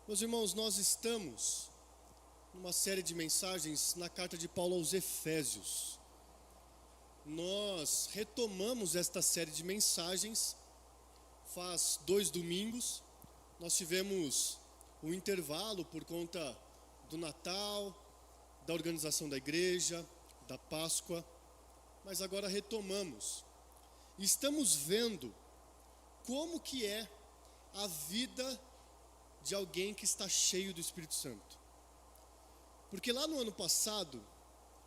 Meus irmãos, nós estamos numa série de mensagens na carta de Paulo aos Efésios. Nós retomamos esta série de mensagens faz 2 domingos. Nós tivemos um intervalo por conta do Natal, da organização da igreja, da Páscoa, mas agora retomamos. E estamos vendo como que é a vida de alguém que está cheio do Espírito Santo. Porque lá no ano passado,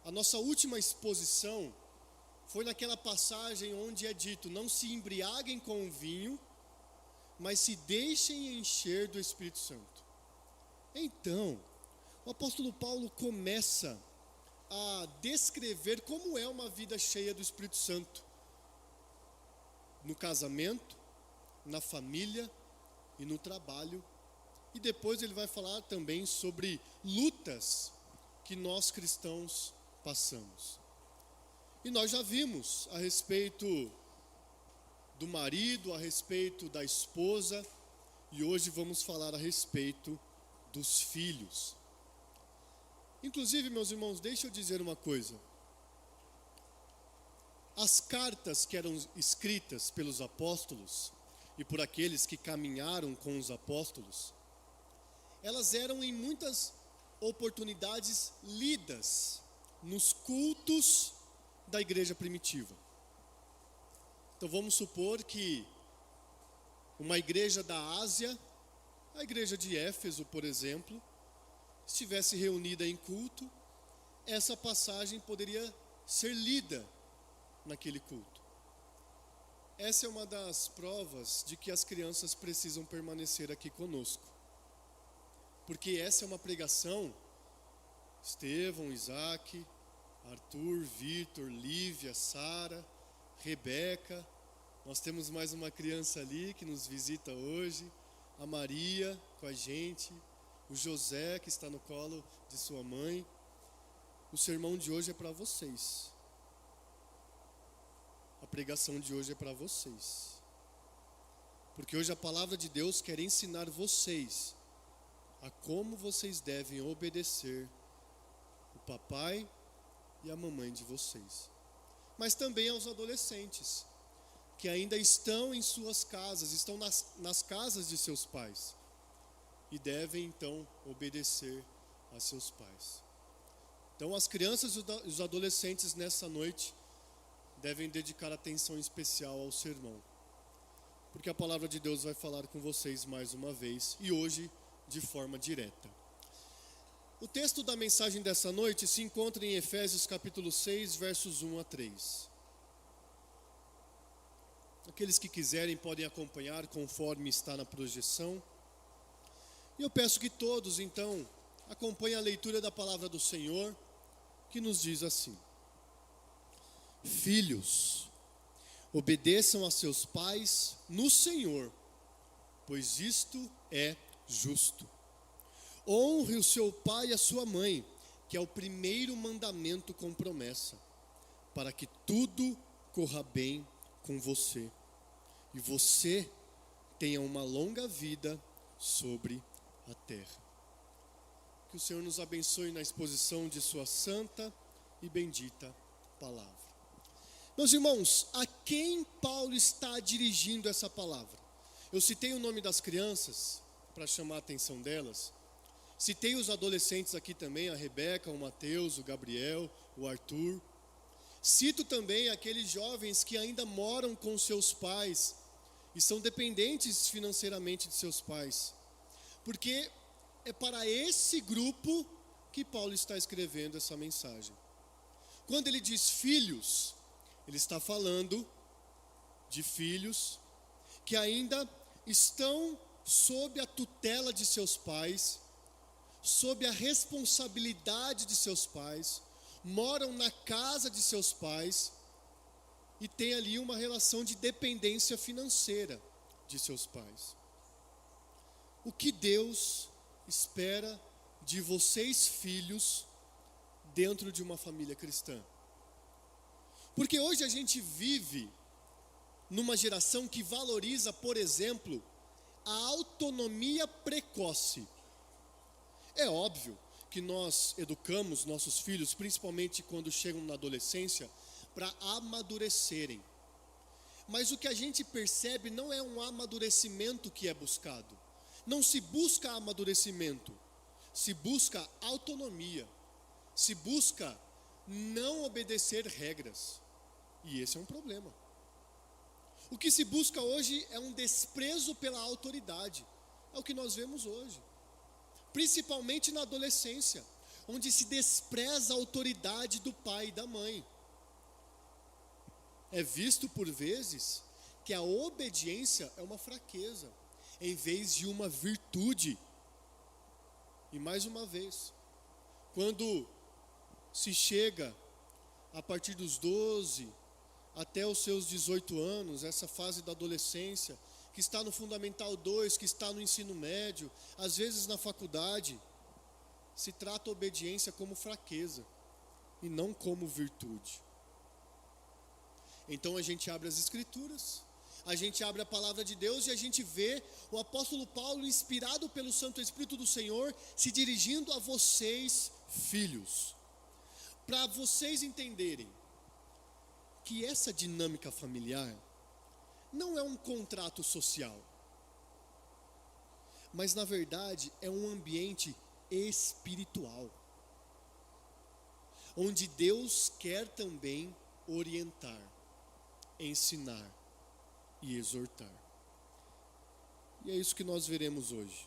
a nossa última exposição foi naquela passagem onde é dito: não se embriaguem com o vinho, mas se deixem encher do Espírito Santo. Então, o apóstolo Paulo começa a descrever como é uma vida cheia do Espírito Santo. No casamento, na família e no trabalho. E depois ele vai falar também sobre lutas que nós cristãos passamos. E nós já vimos a respeito do marido, a respeito da esposa, e hoje vamos falar a respeito dos filhos. Inclusive, meus irmãos, deixa eu dizer uma coisa. As cartas que eram escritas pelos apóstolos e por aqueles que caminharam com os apóstolos, elas eram em muitas oportunidades lidas nos cultos da igreja primitiva. Então vamos supor que uma igreja da Ásia, a igreja de Éfeso, por exemplo, estivesse reunida em culto, essa passagem poderia ser lida naquele culto. Essa é uma das provas de que as crianças precisam permanecer aqui conosco. Porque essa é uma pregação, Estevão, Isaac, Arthur, Vitor, Lívia, Sara, Rebeca, nós temos mais uma criança ali que nos visita hoje, a Maria com a gente, o José que está no colo de sua mãe. O sermão de hoje é para vocês. A pregação de hoje é para vocês. Porque hoje a palavra de Deus quer ensinar vocês a como vocês devem obedecer o papai e a mamãe de vocês. Mas também aos adolescentes, que ainda estão em suas casas, estão nas casas de seus pais, e devem então obedecer a seus pais. Então as crianças e os adolescentes nessa noite devem dedicar atenção especial ao sermão, porque a palavra de Deus vai falar com vocês mais uma vez, e hoje de forma direta. O texto da mensagem dessa noite se encontra em Efésios capítulo 6, versos 1 a 3. Aqueles que quiserem podem acompanhar conforme está na projeção. E eu peço que todos, então, acompanhem a leitura da palavra do Senhor, que nos diz assim: Filhos, obedeçam a seus pais no Senhor, pois isto é justo. Honre o seu pai e a sua mãe, que é o primeiro mandamento com promessa, para que tudo corra bem com você e você tenha uma longa vida sobre a terra. Que o Senhor nos abençoe na exposição de sua santa e bendita palavra. Meus irmãos, a quem Paulo está dirigindo essa palavra? Eu citei o nome das crianças para chamar a atenção delas. Citei os adolescentes aqui também, a Rebeca, o Mateus, o Gabriel, o Arthur. Cito também aqueles jovens que ainda moram com seus pais e são dependentes financeiramente de seus pais. Porque é para esse grupo que Paulo está escrevendo essa mensagem. Quando ele diz filhos, ele está falando de filhos que ainda estão sob a tutela de seus pais, sob a responsabilidade de seus pais, moram na casa de seus pais e têm ali uma relação de dependência financeira de seus pais. O que Deus espera de vocês, filhos, dentro de uma família cristã? Porque hoje a gente vive numa geração que valoriza, por exemplo, a autonomia precoce. É óbvio que nós educamos nossos filhos, principalmente quando chegam na adolescência, para amadurecerem. Mas o que a gente percebe não é um amadurecimento que é buscado. Não se busca amadurecimento, se busca autonomia, se busca não obedecer regras. E esse é um problema. O que se busca hoje é um desprezo pela autoridade. É o que nós vemos hoje. Principalmente na adolescência, onde se despreza a autoridade do pai e da mãe. É visto por vezes que a obediência é uma fraqueza, em vez de uma virtude. E mais uma vez, quando se chega a partir dos 12 até os seus 18 anos, essa fase da adolescência, que está no Fundamental 2, que está no ensino médio, às vezes na faculdade, se trata a obediência como fraqueza e não como virtude. Então a gente abre as Escrituras, a gente abre a palavra de Deus e a gente vê o apóstolo Paulo, inspirado pelo Santo Espírito do Senhor, se dirigindo a vocês, filhos, para vocês entenderem que essa dinâmica familiar não é um contrato social, mas na verdade é um ambiente espiritual, onde Deus quer também orientar, ensinar e exortar. E é isso que nós veremos hoje.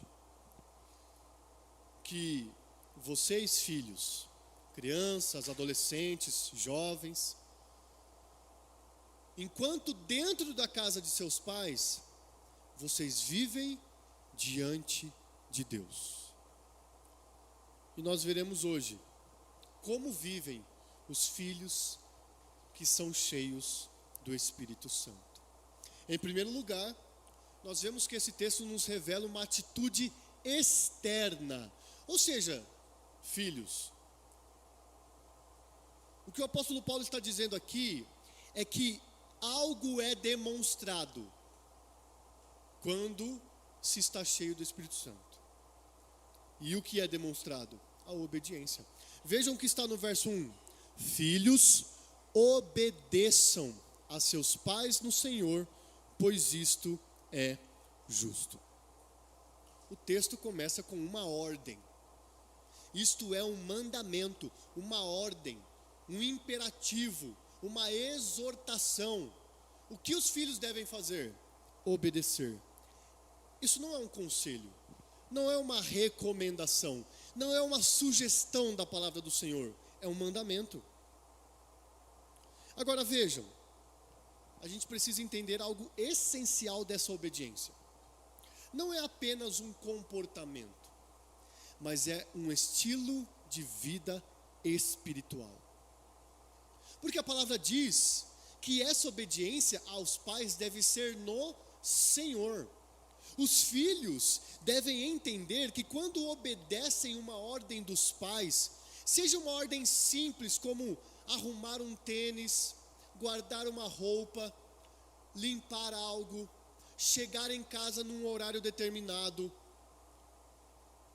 Que vocês, filhos, crianças, adolescentes, jovens, enquanto dentro da casa de seus pais, vocês vivem diante de Deus. E nós veremos hoje como vivem os filhos que são cheios do Espírito Santo. Em primeiro lugar, nós vemos que esse texto nos revela uma atitude externa. Ou seja, filhos, o que o apóstolo Paulo está dizendo aqui é que algo é demonstrado quando se está cheio do Espírito Santo. E o que é demonstrado? A obediência. Vejam o que está no verso 1. Filhos, obedeçam a seus pais no Senhor, pois isto é justo. O texto começa com uma ordem. Isto é um mandamento, uma ordem, um imperativo, uma exortação. O que os filhos devem fazer? Obedecer. Isso não é um conselho, não é uma recomendação, não é uma sugestão da palavra do Senhor, é um mandamento. Agora vejam, a gente precisa entender algo essencial dessa obediência. Não é apenas um comportamento, mas é um estilo de vida espiritual. Porque a palavra diz que essa obediência aos pais deve ser no Senhor. Os filhos devem entender que quando obedecem uma ordem dos pais, seja uma ordem simples como arrumar um tênis, guardar uma roupa, limpar algo, chegar em casa num horário determinado,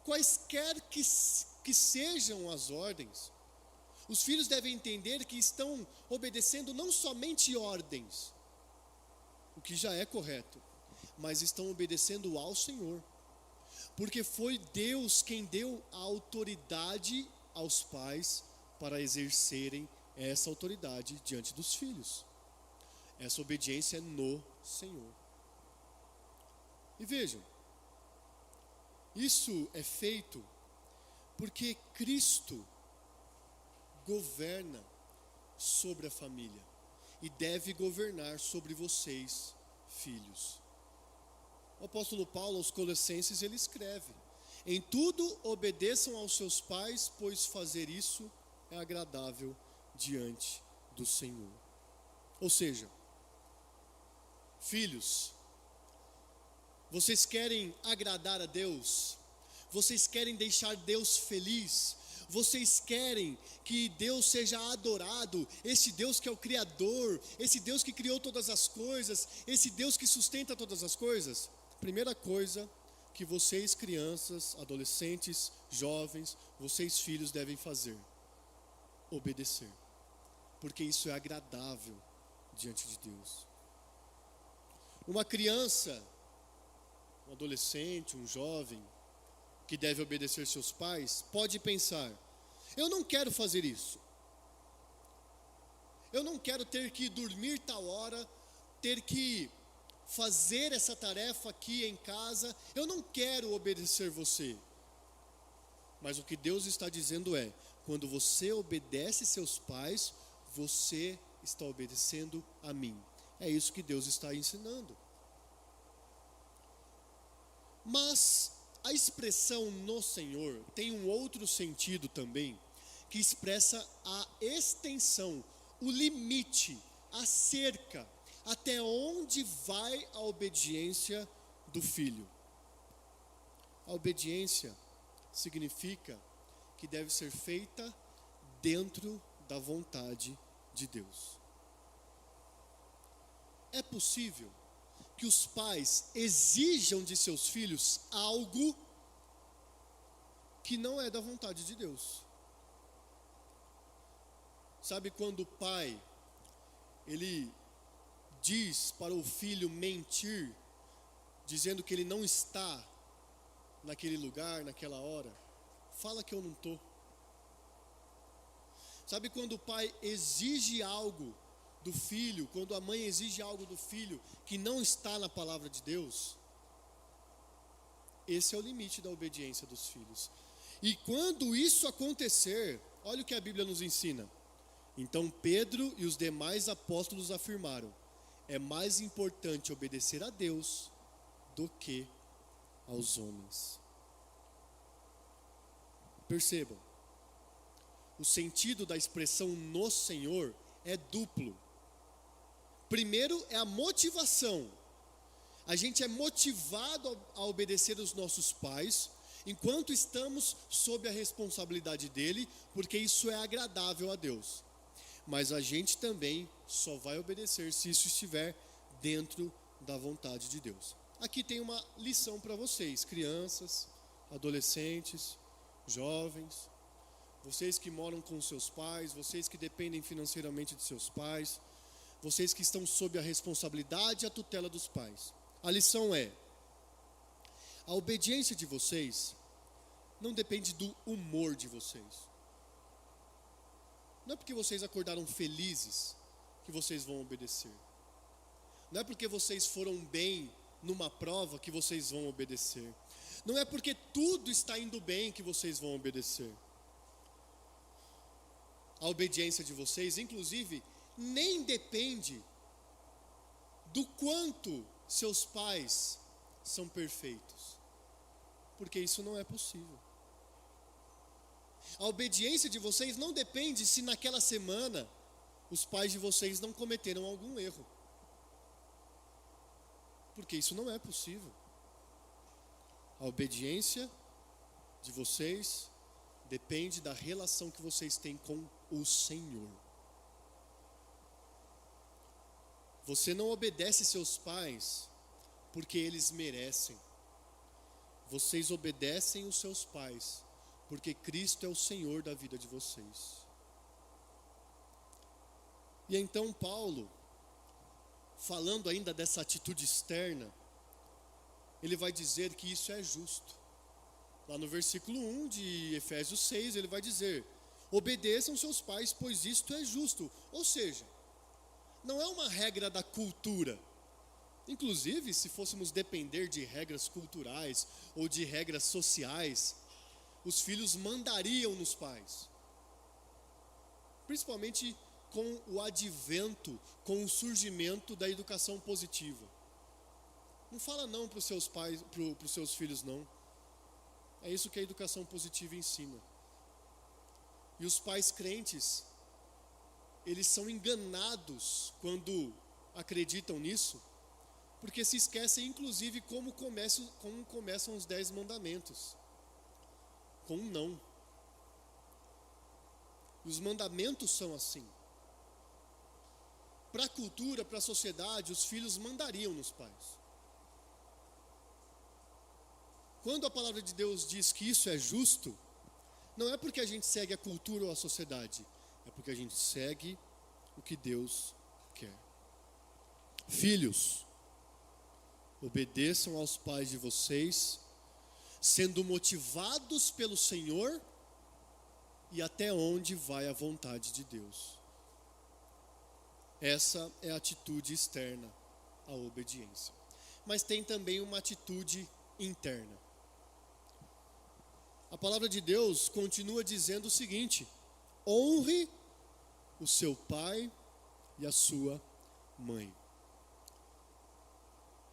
quaisquer que sejam as ordens, os filhos devem entender que estão obedecendo não somente ordens, o que já é correto, mas estão obedecendo ao Senhor, porque foi Deus quem deu a autoridade aos pais para exercerem essa autoridade diante dos filhos. Essa obediência é no Senhor. E vejam, isso é feito porque Cristo governa sobre a família e deve governar sobre vocês, filhos. O apóstolo Paulo aos Colossenses ele escreve: em tudo obedeçam aos seus pais, pois fazer isso é agradável diante do Senhor. Ou seja, filhos, vocês querem agradar a Deus? Vocês querem deixar Deus feliz? Vocês querem que Deus seja adorado? Esse Deus que é o Criador, esse Deus que criou todas as coisas, esse Deus que sustenta todas as coisas? Primeira coisa, que vocês, crianças, adolescentes, jovens, vocês, filhos, devem fazer: obedecer, porque isso é agradável diante de Deus. Uma criança, um adolescente, um jovem que deve obedecer seus pais, pode pensar: eu não quero fazer isso. Eu não quero ter que dormir tal hora, ter que fazer essa tarefa aqui em casa. Eu não quero obedecer você. Mas o que Deus está dizendo é: quando você obedece seus pais, você está obedecendo a mim. É isso que Deus está ensinando. Mas a expressão no Senhor tem um outro sentido também, que expressa a extensão, o limite, a cerca, até onde vai a obediência do filho. A obediência significa que deve ser feita dentro da vontade de Deus. É possível que os pais exijam de seus filhos algo que não é da vontade de Deus. Sabe quando o pai, ele diz para o filho mentir, dizendo que ele não está naquele lugar, naquela hora? Fala que eu não estou. Sabe quando o pai exige algo do filho, quando a mãe exige algo do filho que não está na palavra de Deus? Esse é o limite da obediência dos filhos. E quando isso acontecer, olha o que a Bíblia nos ensina. Então Pedro e os demais apóstolos afirmaram: é mais importante obedecer a Deus do que aos homens. Percebam, o sentido da expressão no Senhor é duplo. Primeiro é a motivação. A gente é motivado a obedecer os nossos pais, enquanto estamos sob a responsabilidade dele, porque isso é agradável a Deus. Mas a gente também só vai obedecer se isso estiver dentro da vontade de Deus. Aqui tem uma lição para vocês, crianças, adolescentes, jovens, vocês que moram com seus pais, vocês que dependem financeiramente de seus pais, vocês que estão sob a responsabilidade e a tutela dos pais. A lição é: a obediência de vocês não depende do humor de vocês. Não é porque vocês acordaram felizes que vocês vão obedecer. Não é porque vocês foram bem numa prova que vocês vão obedecer. Não é porque tudo está indo bem que vocês vão obedecer. A obediência de vocês, inclusive, nem depende do quanto seus pais são perfeitos, porque isso não é possível. A obediência de vocês não depende se naquela semana os pais de vocês não cometeram algum erro, porque isso não é possível. A obediência de vocês depende da relação que vocês têm com o Senhor. Você não obedece seus pais porque eles merecem. Vocês obedecem os seus pais porque Cristo é o Senhor da vida de vocês. E então Paulo, falando ainda dessa atitude externa, ele vai dizer que isso é justo. Lá no versículo 1 de Efésios 6, ele vai dizer: obedeçam seus pais, pois isto é justo. Ou seja, não é uma regra da cultura. Inclusive, se fôssemos depender de regras culturais ou de regras sociais, os filhos mandariam nos pais. Principalmente com o advento, com o surgimento da educação positiva. Não fala não para os seus pais, para os seus filhos não. É isso que a educação positiva ensina. E os pais crentes, eles são enganados quando acreditam nisso, porque se esquecem inclusive como começam os 10 mandamentos. Com um não. E os mandamentos são assim. Para a cultura, para a sociedade, os filhos mandariam nos pais. quando a palavra de Deus diz que isso é justo, não é porque a gente segue a cultura ou a sociedade, é porque a gente segue o que Deus quer. Filhos, obedeçam aos pais de vocês, sendo motivados pelo Senhor e até onde vai a vontade de Deus. Essa é a atitude externa à obediência. Mas tem também uma atitude interna. A palavra de Deus continua dizendo o seguinte: honre o seu pai e a sua mãe.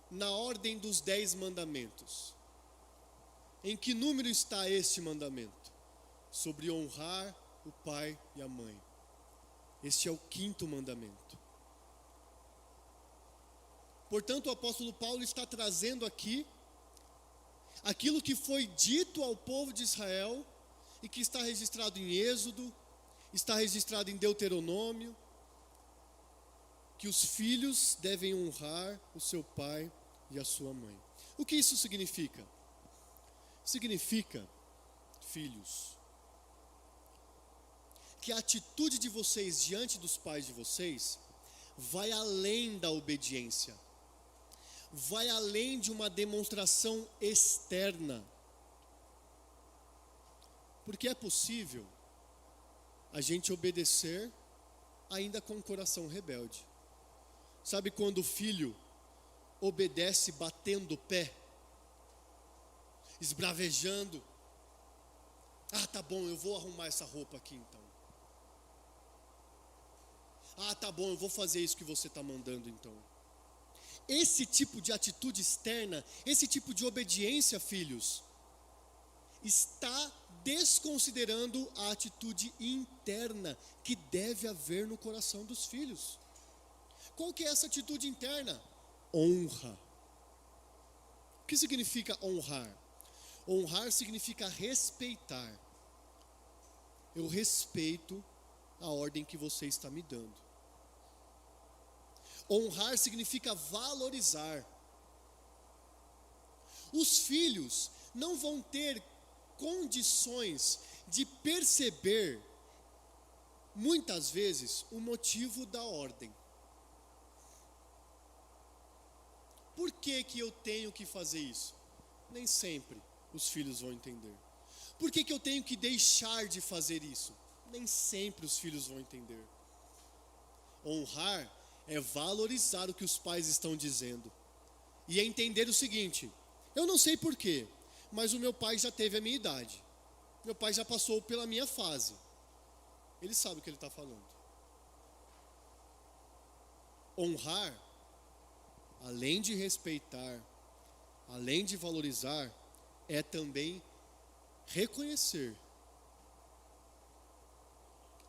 Na ordem dos 10 mandamentos, em que número está este mandamento? Sobre honrar o pai e a mãe. Este é o 5º mandamento. Portanto, o apóstolo Paulo está trazendo aqui aquilo que foi dito ao povo de Israel e que está registrado em Êxodo, está registrado em Deuteronômio, que os filhos devem honrar o seu pai e a sua mãe. O que isso significa? Significa, filhos, que a atitude de vocês diante dos pais de vocês vai além da obediência, vai além de uma demonstração externa. Porque é possível a gente obedecer ainda com o coração rebelde. Sabe quando o filho obedece batendo o pé, esbravejando? Ah, tá bom, eu vou arrumar essa roupa aqui então. Ah, tá bom, eu vou fazer isso que você está mandando então. Esse tipo de atitude externa, esse tipo de obediência, filhos, está desconsiderando a atitude interna que deve haver no coração dos filhos. Qual que é essa atitude interna? Honra. O que significa honrar? Honrar significa respeitar. Eu respeito a ordem que você está me dando. Honrar significa valorizar. Os filhos não vão ter condições de perceber, muitas vezes, o motivo da ordem. Por que que eu tenho que fazer isso? Nem sempre os filhos vão entender. Por que que eu tenho que deixar de fazer isso? Nem sempre os filhos vão entender. Honrar é valorizar o que os pais estão dizendo. E é entender o seguinte: eu não sei porquê, mas o meu pai já teve a minha idade. Meu pai já passou pela minha fase. Ele sabe o que ele está falando. Honrar, além de respeitar, além de valorizar, é também reconhecer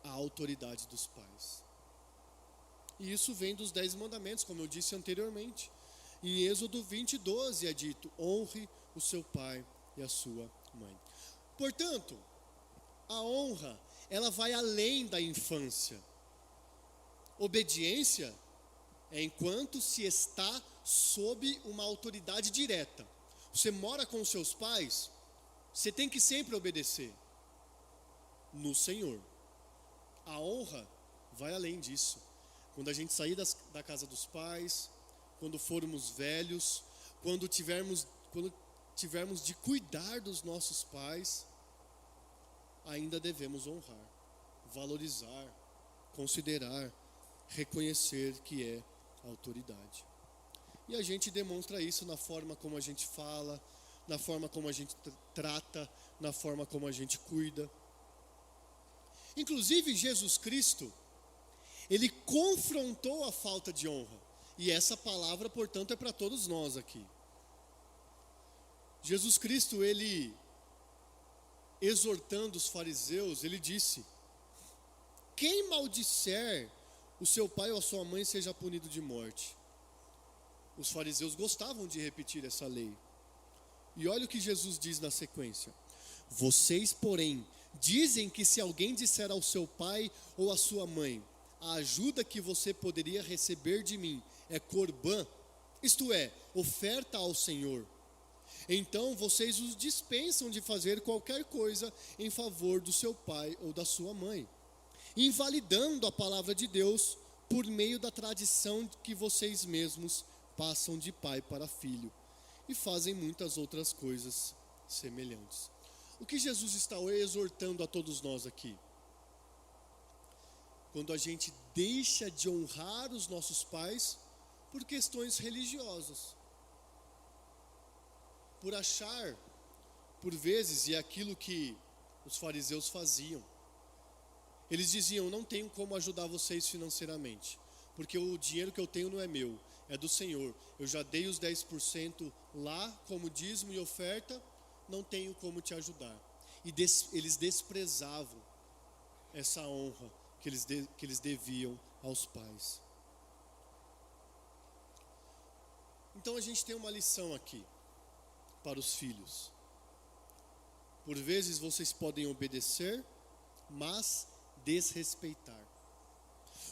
a autoridade dos pais. E isso vem dos 10 mandamentos, como eu disse anteriormente. Em Êxodo 20:12 é dito: honre o seu pai e a sua mãe. Portanto, a honra, ela vai além da infância. Obediência é enquanto se está sob uma autoridade direta. Você mora com os seus pais, você tem que sempre obedecer no Senhor. A honra vai além disso. Quando a gente sair da casa dos pais, quando formos velhos, quando tivermos de cuidar dos nossos pais, ainda devemos honrar, valorizar, considerar, reconhecer que é autoridade. E a gente demonstra isso na forma como a gente fala, na forma como a gente trata, na forma como a gente cuida. Inclusive Jesus Cristo, ele confrontou a falta de honra. E essa palavra, portanto, é para todos nós aqui. Jesus Cristo, ele, exortando os fariseus, ele disse: quem maldisser o seu pai ou a sua mãe seja punido de morte. Os fariseus gostavam de repetir essa lei. E olha o que Jesus diz na sequência: vocês, porém, dizem que se alguém disser ao seu pai ou à sua mãe: a ajuda que você poderia receber de mim é corbã, isto é, oferta ao Senhor, Então vocês os dispensam de fazer qualquer coisa em favor do seu pai ou da sua mãe, invalidando a palavra de Deus por meio da tradição que vocês mesmos passam de pai para filho, e fazem muitas outras coisas semelhantes. O que Jesus está exortando a todos nós aqui? Quando a gente deixa de honrar os nossos pais por questões religiosas, por achar, por vezes, e é aquilo que os fariseus faziam, eles diziam: não tenho como ajudar vocês financeiramente, porque o dinheiro que eu tenho não é meu, é do Senhor. Eu já dei os 10% lá como dízimo e oferta, não tenho como te ajudar. E eles desprezavam essa honra que eles deviam aos pais. Então a gente tem uma lição aqui para os filhos. Por vezes vocês podem obedecer, mas desrespeitar.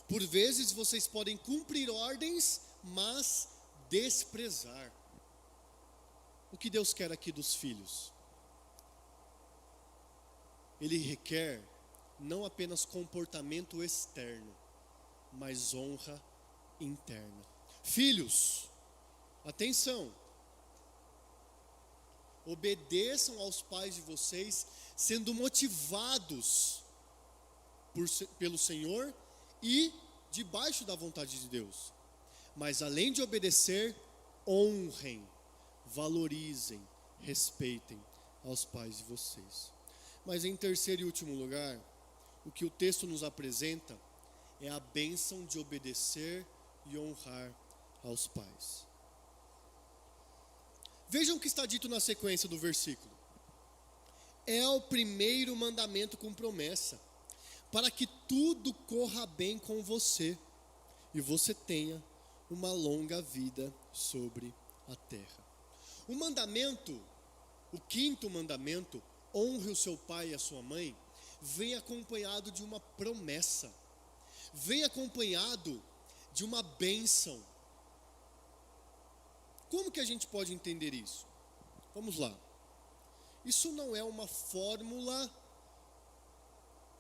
Por vezes vocês podem cumprir ordens, mas desprezar. O que Deus quer aqui dos filhos? Ele requer não apenas comportamento externo, mas honra interna. Filhos, atenção! Obedeçam aos pais de vocês, sendo motivados pelo Senhor e debaixo da vontade de Deus. Mas além de obedecer, honrem, valorizem, respeitem aos pais de vocês. Mas em terceiro e último lugar, o que o texto nos apresenta é a bênção de obedecer e honrar aos pais. Vejam o que está dito na sequência do versículo. É o primeiro mandamento com promessa, para que tudo corra bem com você e você tenha uma longa vida sobre a terra. O mandamento, o quinto mandamento, honre o seu pai e a sua mãe, vem acompanhado de uma promessa, vem acompanhado de uma bênção. Como que a gente pode entender isso? Vamos lá. Isso não é uma fórmula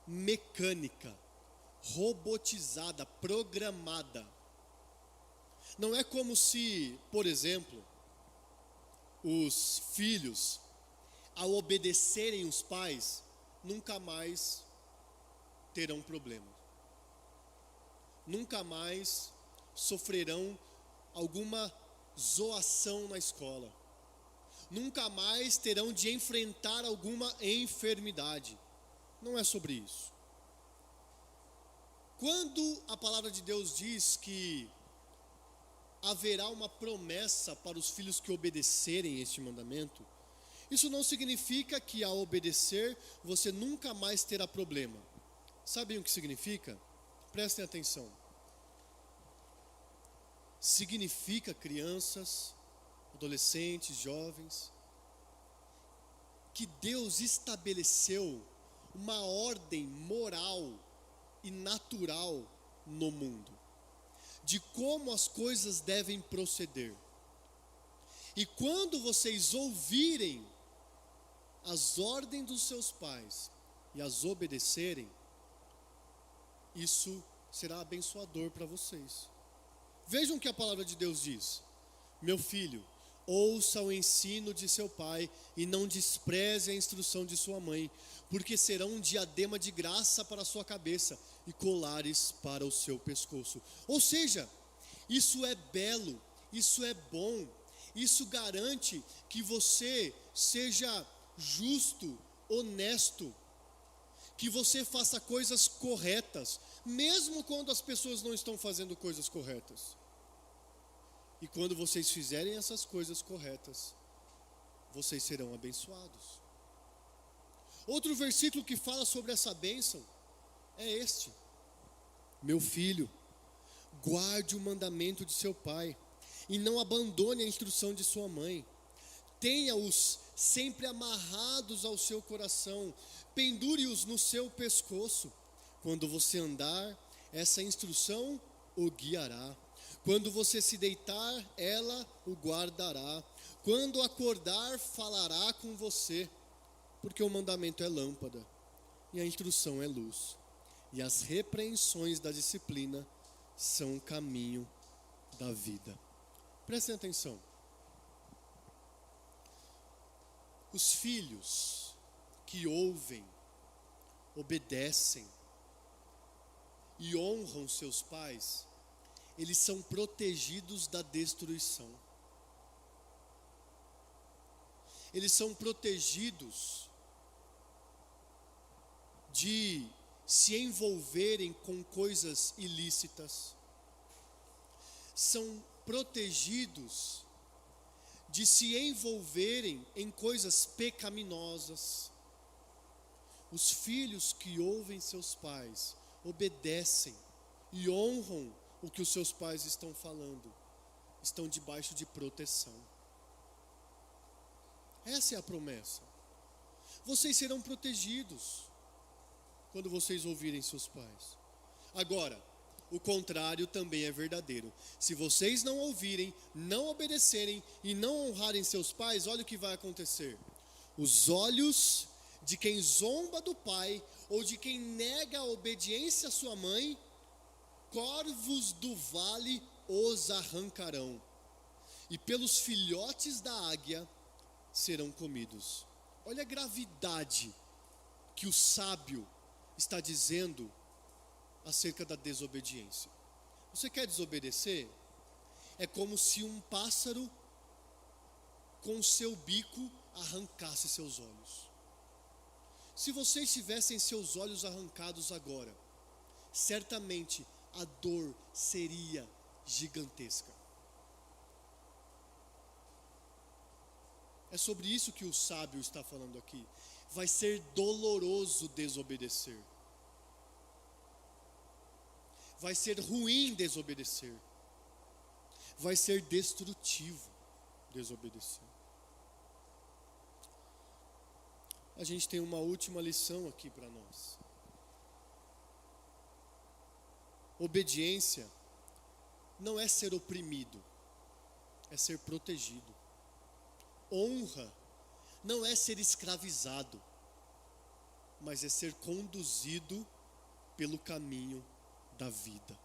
mecânica, robotizada, programada. Não é como se, por exemplo, os filhos, ao obedecerem os pais, nunca mais terão problema. Nunca mais sofrerão alguma zoação na escola. Nunca mais terão de enfrentar alguma enfermidade. Não é sobre isso. Quando a palavra de Deus diz que haverá uma promessa para os filhos que obedecerem este mandamento, isso não significa que ao obedecer você nunca mais terá problema. Sabem o que significa? Prestem atenção. Significa, crianças, adolescentes, jovens, que Deus estabeleceu uma ordem moral e natural no mundo, de como as coisas devem proceder. E quando vocês ouvirem as ordens dos seus pais e as obedecerem, isso será abençoador para vocês. Vejam o que a palavra de Deus diz: meu filho, ouça o ensino de seu pai e não despreze a instrução de sua mãe, porque serão um diadema de graça para a sua cabeça e colares para o seu pescoço. Ou seja, isso é belo, isso é bom, isso garante que você seja justo, honesto, que você faça coisas corretas, mesmo quando as pessoas não estão fazendo coisas corretas. E quando vocês fizerem essas coisas corretas, vocês serão abençoados. Outro versículo que fala sobre essa bênção é este: meu filho, guarde o mandamento de seu pai e não abandone a instrução de sua mãe. Tenha-os sempre amarrados ao seu coração, pendure-os no seu pescoço. Quando você andar, essa instrução o guiará. Quando você se deitar, ela o guardará. Quando acordar, falará com você, porque o mandamento é lâmpada e a instrução é luz. E as repreensões da disciplina são o caminho da vida. Prestem atenção. Os filhos que ouvem, obedecem e honram seus pais, eles são protegidos da destruição. Eles são protegidos de se envolverem com coisas ilícitas. São protegidos de se envolverem em coisas pecaminosas. Os filhos que ouvem seus pais, obedecem e honram o que os seus pais estão falando, estão debaixo de proteção. Essa é a promessa. Vocês serão protegidos quando vocês ouvirem seus pais. Agora, o contrário também é verdadeiro. Se vocês não ouvirem, não obedecerem e não honrarem seus pais, olha o que vai acontecer. Os olhos de quem zomba do pai ou de quem nega a obediência à sua mãe, corvos do vale os arrancarão, e pelos filhotes da águia serão comidos. Olha a gravidade que o sábio está dizendo acerca da desobediência. Você quer desobedecer? É como se um pássaro com seu bico arrancasse seus olhos. Se vocês tivessem seus olhos arrancados agora, certamente a dor seria gigantesca. É sobre isso que o sábio está falando aqui. Vai ser doloroso desobedecer. Vai ser ruim desobedecer. Vai ser destrutivo desobedecer. A gente tem uma última lição aqui para nós. Obediência não é ser oprimido, é ser protegido. Honra não é ser escravizado, mas é ser conduzido pelo caminho da vida.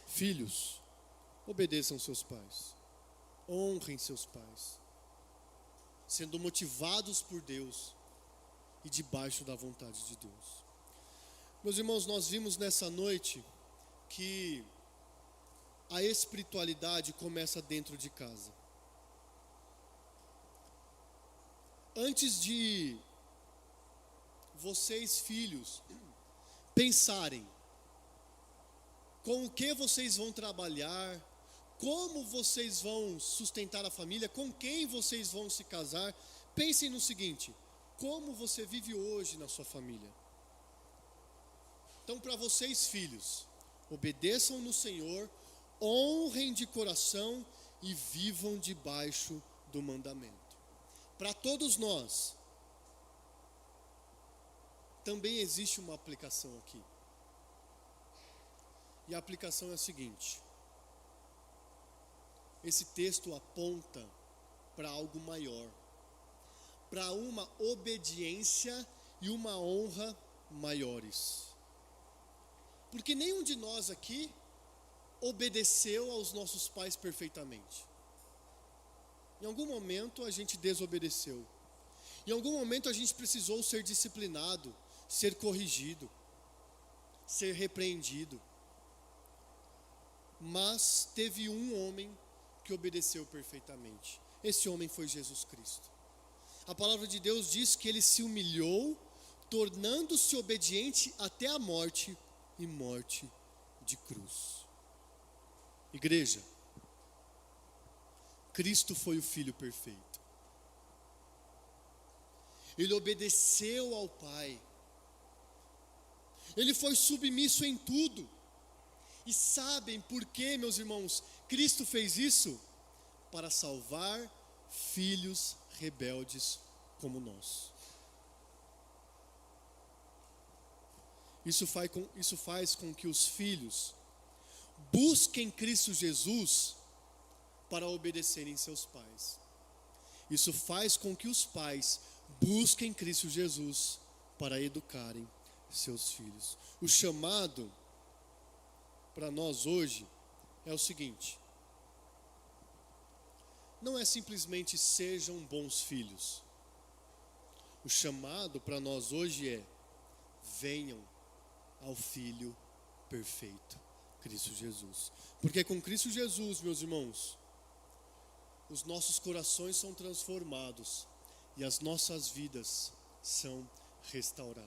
Filhos, obedeçam seus pais, honrem seus pais, sendo motivados por Deus e debaixo da vontade de Deus. Meus irmãos, nós vimos nessa noite que a espiritualidade começa dentro de casa. Antes de vocês, filhos, pensarem com o que vocês vão trabalhar, como vocês vão sustentar a família, com quem vocês vão se casar, pensem no seguinte: como você vive hoje na sua família? Então, para vocês, filhos, obedeçam no Senhor, honrem de coração e vivam debaixo do mandamento. Para todos nós, também existe uma aplicação aqui. E a aplicação é a seguinte: esse texto aponta para algo maior, para uma obediência e uma honra maiores. Porque nenhum de nós aqui obedeceu aos nossos pais perfeitamente. Em algum momento a gente desobedeceu. Em algum momento a gente precisou ser disciplinado, ser corrigido, ser repreendido. Mas teve um homem que obedeceu perfeitamente. Esse homem foi Jesus Cristo. A palavra de Deus diz que ele se humilhou, tornando-se obediente até a morte e morte de cruz. Igreja, Cristo foi o Filho perfeito. Ele obedeceu ao Pai. Ele foi submisso em tudo. E sabem por quê, meus irmãos? Cristo fez isso para salvar filhos rebeldes como nós. Isso faz com que os filhos busquem Cristo Jesus para obedecerem seus pais. Isso faz com que os pais busquem Cristo Jesus para educarem seus filhos. O chamado para nós hoje é o seguinte: não é simplesmente sejam bons filhos. O chamado para nós hoje é: venham ao Filho perfeito, Cristo Jesus. Porque com Cristo Jesus, meus irmãos, os nossos corações são transformados e as nossas vidas são restauradas.